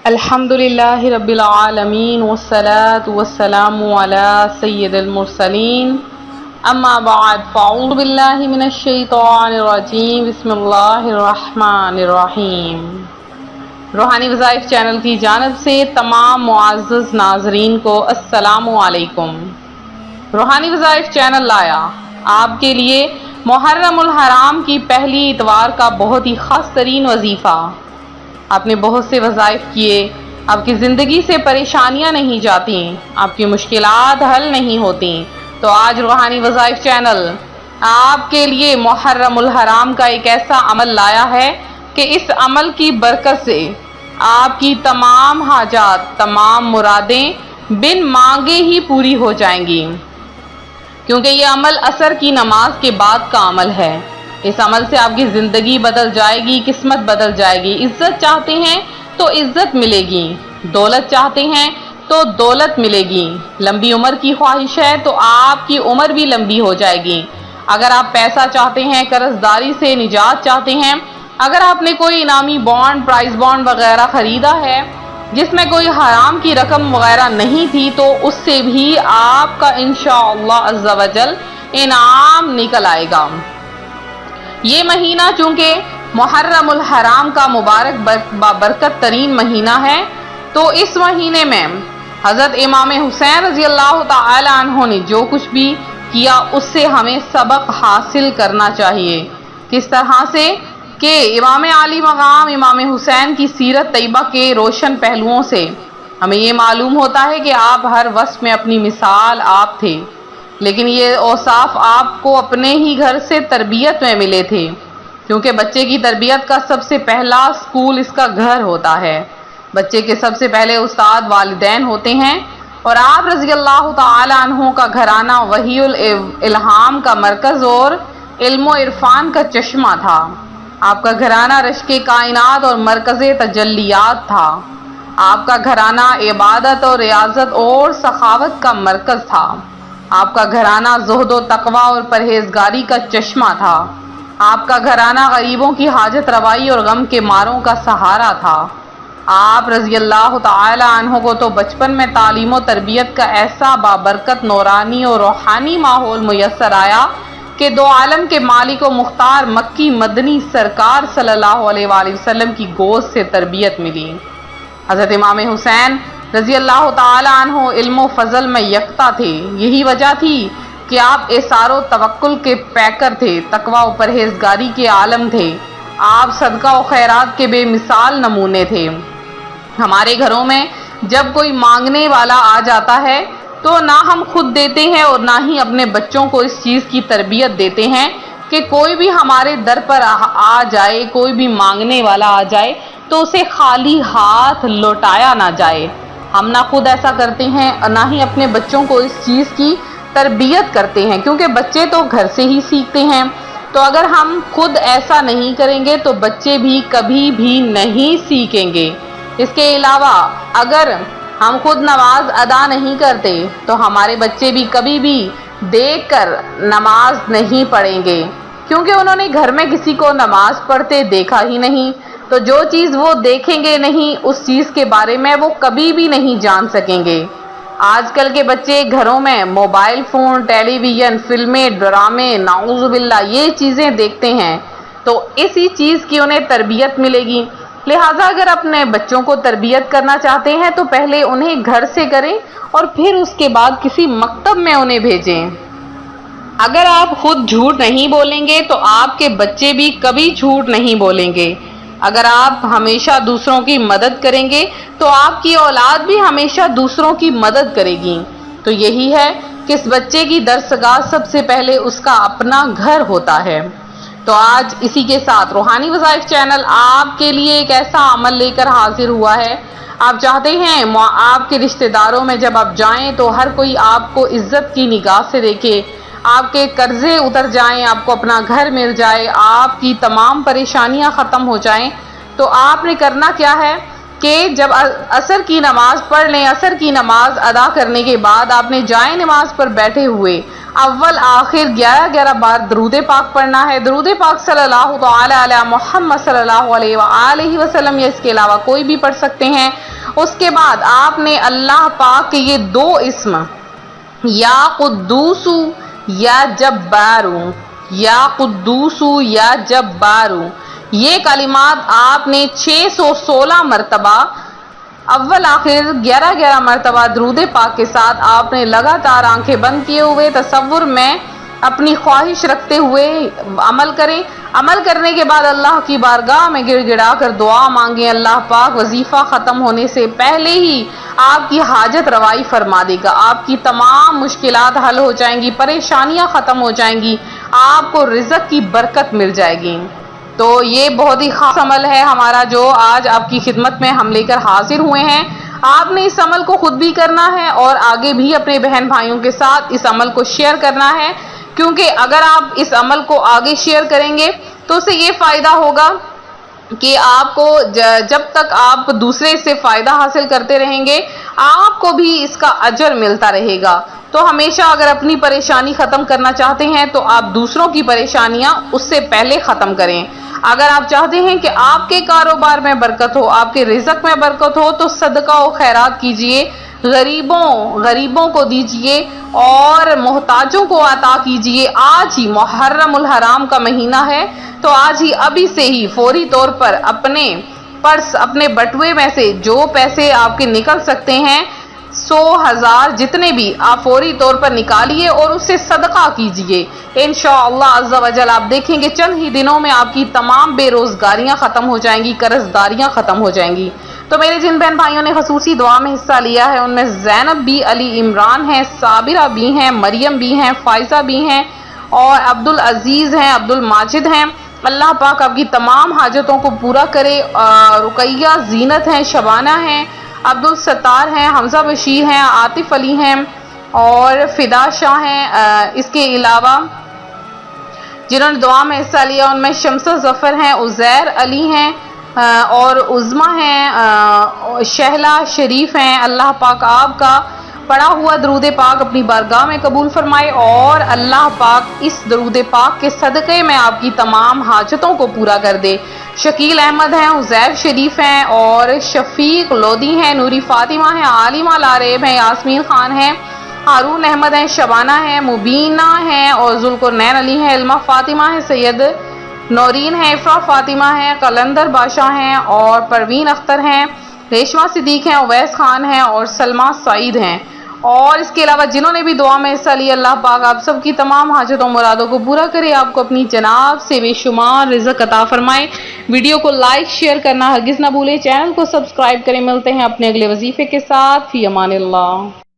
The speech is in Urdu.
الحمدللہ رب العالمین والصلاة والسلام علی سید المرسلین اما بعد فاعوذ باللہ من الشیطان الرجیم بسم اللہ الرحمن الرحیم۔ روحانی وظائف چینل کی جانب سے تمام معزز ناظرین کو السلام علیکم۔ روحانی وظائف چینل لایا آپ کے لیے محرم الحرام کی پہلی اتوار کا بہت ہی خاص ترین وظیفہ۔ آپ نے بہت سے وظائف کیے، آپ کی زندگی سے پریشانیاں نہیں جاتی، آپ کی مشکلات حل نہیں ہوتی، تو آج روحانی وظائف چینل آپ کے لیے محرم الحرام کا ایک ایسا عمل لایا ہے کہ اس عمل کی برکت سے آپ کی تمام حاجات، تمام مرادیں بن مانگے ہی پوری ہو جائیں گی، کیونکہ یہ عمل عصر کی نماز کے بعد کا عمل ہے۔ اس عمل سے آپ کی زندگی بدل جائے گی، قسمت بدل جائے گی۔ عزت چاہتے ہیں تو عزت ملے گی، دولت چاہتے ہیں تو دولت ملے گی، لمبی عمر کی خواہش ہے تو آپ کی عمر بھی لمبی ہو جائے گی۔ اگر آپ پیسہ چاہتے ہیں، قرض داری سے نجات چاہتے ہیں، اگر آپ نے کوئی انعامی بانڈ، پرائز بانڈ وغیرہ خریدا ہے جس میں کوئی حرام کی رقم وغیرہ نہیں تھی، تو اس سے بھی آپ کا انشاءاللہ عز و جل انعام نکل آئے گا۔ یہ مہینہ چونکہ محرم الحرام کا مبارک بابرکت ترین مہینہ ہے، تو اس مہینے میں حضرت امام حسین رضی اللہ تعالی عنہ نے جو کچھ بھی کیا اس سے ہمیں سبق حاصل کرنا چاہیے۔ کس طرح سے کہ امام علی مقام امام حسین کی سیرت طیبہ کے روشن پہلوؤں سے ہمیں یہ معلوم ہوتا ہے کہ آپ ہر وصف میں اپنی مثال آپ تھے، لیکن یہ اوصاف آپ کو اپنے ہی گھر سے تربیت میں ملے تھے، کیونکہ بچے کی تربیت کا سب سے پہلا اسکول اس کا گھر ہوتا ہے۔ بچے کے سب سے پہلے استاد والدین ہوتے ہیں، اور آپ رضی اللہ تعالی عنہ کا گھرانہ وحی الالہام کا مرکز اور علم و عرفان کا چشمہ تھا۔ آپ کا گھرانہ رشک کائنات اور مرکز تجلیات تھا۔ آپ کا گھرانہ عبادت اور ریاضت اور سخاوت کا مرکز تھا۔ آپ کا گھرانہ زہد و تقوی اور پرہیزگاری کا چشمہ تھا۔ آپ کا گھرانہ غریبوں کی حاجت روائی اور غم کے ماروں کا سہارا تھا۔ آپ رضی اللہ تعالی عنہ کو تو بچپن میں تعلیم و تربیت کا ایسا بابرکت نورانی اور روحانی ماحول میسر آیا کہ دو عالم کے مالک و مختار مکی مدنی سرکار صلی اللہ علیہ وآلہ وسلم کی گود سے تربیت ملی۔ حضرت امام حسین رضی اللہ تعالی عنہ علم و فضل میں یکتا تھے، یہی وجہ تھی کہ آپ اثار و توکل کے پیکر تھے، تقوی و پرہیزگاری کے عالم تھے، آپ صدقہ و خیرات کے بے مثال نمونے تھے۔ ہمارے گھروں میں جب کوئی مانگنے والا آ جاتا ہے تو نہ ہم خود دیتے ہیں اور نہ ہی اپنے بچوں کو اس چیز کی تربیت دیتے ہیں کہ کوئی بھی ہمارے در پر آ جائے، کوئی بھی مانگنے والا آ جائے تو اسے خالی ہاتھ لوٹایا نہ جائے۔ ہم نہ خود ایسا کرتے ہیں اور نہ ہی اپنے بچوں کو اس چیز کی تربیت کرتے ہیں، کیونکہ بچے تو گھر سے ہی سیکھتے ہیں۔ تو اگر ہم خود ایسا نہیں کریں گے تو بچے بھی کبھی بھی نہیں سیکھیں گے۔ اس کے علاوہ اگر ہم خود نماز ادا نہیں کرتے تو ہمارے بچے بھی کبھی بھی دیکھ کر نماز نہیں پڑھیں گے، کیونکہ انہوں نے گھر میں کسی کو نماز پڑھتے دیکھا ہی نہیں، تو جو چیز وہ دیکھیں گے نہیں اس چیز کے بارے میں وہ کبھی بھی نہیں جان سکیں گے۔ آج کل کے بچے گھروں میں موبائل فون، ٹیلی ویژن، فلمیں، ڈرامے، نعوذ باللہ یہ چیزیں دیکھتے ہیں، تو اسی چیز کی انہیں تربیت ملے گی۔ لہٰذا اگر اپنے بچوں کو تربیت کرنا چاہتے ہیں تو پہلے انہیں گھر سے کریں اور پھر اس کے بعد کسی مکتب میں انہیں بھیجیں۔ اگر آپ خود جھوٹ نہیں بولیں گے تو آپ کے بچے بھی کبھی جھوٹ نہیں بولیں گے۔ اگر آپ ہمیشہ دوسروں کی مدد کریں گے تو آپ کی اولاد بھی ہمیشہ دوسروں کی مدد کرے گی۔ تو یہی ہے کہ اس بچے کی درسگاہ سب سے پہلے اس کا اپنا گھر ہوتا ہے۔ تو آج اسی کے ساتھ روحانی وظائف چینل آپ کے لیے ایک ایسا عمل لے کر حاضر ہوا ہے۔ آپ چاہتے ہیں آپ کے رشتہ داروں میں جب آپ جائیں تو ہر کوئی آپ کو عزت کی نگاہ سے دیکھے، آپ کے قرضے اتر جائیں، آپ کو اپنا گھر مل جائے، آپ کی تمام پریشانیاں ختم ہو جائیں، تو آپ نے کرنا کیا ہے کہ جب عصر کی نماز پڑھ لیں، عصر کی نماز ادا کرنے کے بعد آپ نے جائے نماز پر بیٹھے ہوئے اول آخر 11 بار درود پاک پڑھنا ہے۔ درود پاک صلی اللہ تعالی علی محمد صلی اللہ علیہ وآلہ وسلم، یا اس کے علاوہ کوئی بھی پڑھ سکتے ہیں۔ اس کے بعد آپ نے اللہ پاک کے یہ دو اسم یا قدوسو یا جبارو، یا قدوسو یا جبارو، یہ کلمات آپ نے 616 مرتبہ اول آخر 11 مرتبہ درود پاک کے ساتھ آپ نے لگاتار آنکھیں بند کیے ہوئے تصور میں اپنی خواہش رکھتے ہوئے عمل کریں۔ عمل کرنے کے بعد اللہ کی بارگاہ میں گڑ گڑا کر دعا مانگیں، اللہ پاک وظیفہ ختم ہونے سے پہلے ہی آپ کی حاجت روائی فرما دے گا، آپ کی تمام مشکلات حل ہو جائیں گی، پریشانیاں ختم ہو جائیں گی، آپ کو رزق کی برکت مل جائے گی۔ تو یہ بہت ہی خاص عمل ہے ہمارا جو آج آپ کی خدمت میں ہم لے کر حاضر ہوئے ہیں۔ آپ نے اس عمل کو خود بھی کرنا ہے اور آگے بھی اپنے بہن بھائیوں کے ساتھ اس عمل کو شیئر کرنا ہے، کیونکہ اگر آپ اس عمل کو آگے شیئر کریں گے تو اسے یہ فائدہ ہوگا کہ آپ کو جب تک آپ دوسرے سے فائدہ حاصل کرتے رہیں گے آپ کو بھی اس کا اجر ملتا رہے گا۔ تو ہمیشہ اگر اپنی پریشانی ختم کرنا چاہتے ہیں تو آپ دوسروں کی پریشانیاں اس سے پہلے ختم کریں۔ اگر آپ چاہتے ہیں کہ آپ کے کاروبار میں برکت ہو، آپ کے رزق میں برکت ہو، تو صدقہ و خیرات کیجئے، غریبوں کو دیجئے اور محتاجوں کو عطا کیجئے۔ آج ہی محرم الحرام کا مہینہ ہے تو آج ہی ابھی سے ہی فوری طور پر اپنے پرس، اپنے بٹوے میں سے جو پیسے آپ کے نکل سکتے ہیں 100 1000 جتنے بھی آپ فوری طور پر نکالیے اور اس سے صدقہ کیجئے۔ انشاءاللہ عز و جل آپ دیکھیں گے چند ہی دنوں میں آپ کی تمام بے روزگاریاں ختم ہو جائیں گی، قرض داریاں ختم ہو جائیں گی۔ تو میرے جن بہن بھائیوں نے خصوصی دعا میں حصہ لیا ہے ان میں زینب بھی، علی عمران ہیں، صابرہ بھی ہیں، مریم بھی ہیں، فائزہ بھی ہیں اور عبدالعزیز ہیں، عبدالماجد ہیں۔ اللہ پاک آپ کی تمام حاجتوں کو پورا کرے۔ رقیہ زینت ہیں، شبانہ ہیں، عبدالستار ہیں، حمزہ بشیر ہیں، عاطف علی ہیں اور فدا شاہ ہیں۔ اس کے علاوہ جنہوں نے دعا میں حصہ لیا ان میں شمس ظفر ہیں، عزیر علی ہیں اور عظمہ ہیں، شہلا شریف ہیں۔ اللہ پاک آپ کا پڑھا ہوا درود پاک اپنی بارگاہ میں قبول فرمائے اور اللہ پاک اس درود پاک کے صدقے میں آپ کی تمام حاجتوں کو پورا کر دے۔ شکیل احمد ہیں، عزیر شریف ہیں اور شفیق لودھی ہیں، نوری فاطمہ ہیں، عالمہ لاریب ہیں، یاسمین خان ہیں، ہارون احمد ہیں، شبانہ ہیں، مبینہ ہیں اور ذوالقرنین علی ہیں، علمہ فاطمہ ہیں، سید نورین ہیں، افرا فاطمہ ہیں، قلندر بادشاہ ہیں اور پروین اختر ہیں، ریشمہ صدیق ہیں، اویس خان ہیں اور سلمہ سعید ہیں۔ اور اس کے علاوہ جنہوں نے بھی دعا میں حصہ لیا اللہ پاک آپ سب کی تمام حاجتوں مرادوں کو پورا کرے، آپ کو اپنی جناب سے بے شمار رزق عطا فرمائے۔ ویڈیو کو لائک شیئر کرنا ہرگز نہ بھولے، چینل کو سبسکرائب کریں۔ ملتے ہیں اپنے اگلے وظیفے کے ساتھ، فی امان اللہ۔